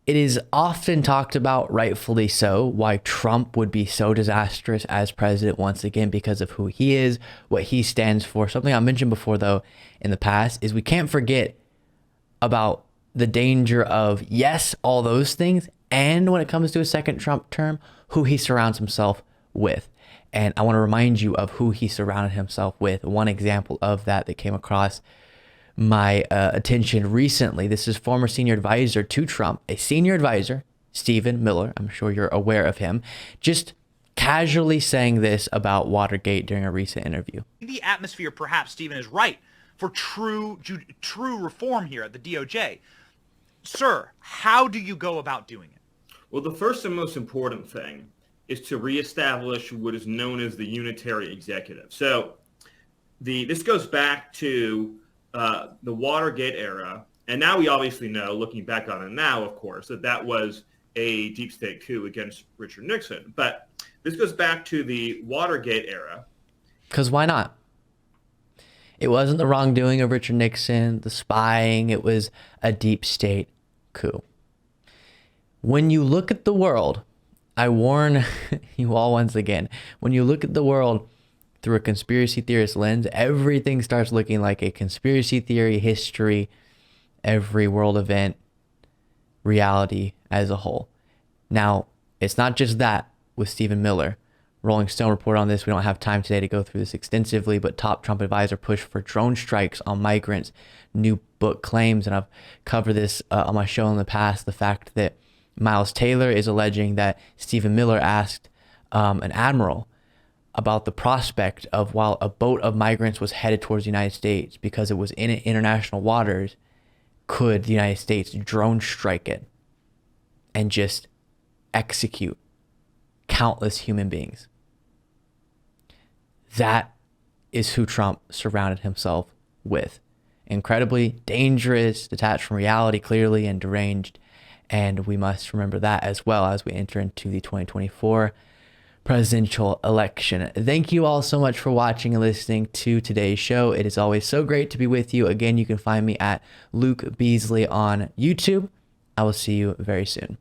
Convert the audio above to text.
It is often talked about, rightfully so, why Trump would be so disastrous as president once again because of who he is, what he stands for. Something I mentioned before, though, in the past is we can't forget about the danger of, yes, all those things, and when it comes to a second Trump term, who he surrounds himself with. And I want to remind you of who he surrounded himself with. One example of that came across my attention recently. This is former senior advisor to Trump, a senior advisor, Stephen Miller. I'm sure you're aware of him. Just casually saying this about Watergate during a recent interview. The atmosphere, perhaps, Stephen is right, for true reform here at the DOJ. Sir, how do you go about doing it? Well, the first and most important thing is to reestablish what is known as the unitary executive. So this goes back to the Watergate era. And now we obviously know, looking back on it now, of course, that was a deep state coup against Richard Nixon. But this goes back to the Watergate era. Because why not? It wasn't the wrongdoing of Richard Nixon, the spying. It was a deep state coup. When you look at the world, I warn you all once again, when you look at the world through a conspiracy theorist lens, everything starts looking like a conspiracy theory, history, every world event, reality as a whole. Now, it's not just that with Stephen Miller. Rolling Stone reported on this. We don't have time today to go through this extensively, but top Trump advisor pushed for drone strikes on migrants. New book claims, and I've covered this on my show in the past, the fact that Miles Taylor is alleging that Stephen Miller asked an admiral about the prospect of, while a boat of migrants was headed towards the United States because it was in international waters, could the United States drone strike it and just execute countless human beings? That is who Trump surrounded himself with. Incredibly dangerous, detached from reality, clearly, and deranged. And we must remember that as well as we enter into the 2024 presidential election. Thank you all so much for watching and listening to today's show. It is always so great to be with you. Again, you can find me at Luke Beasley on YouTube. I will see you very soon.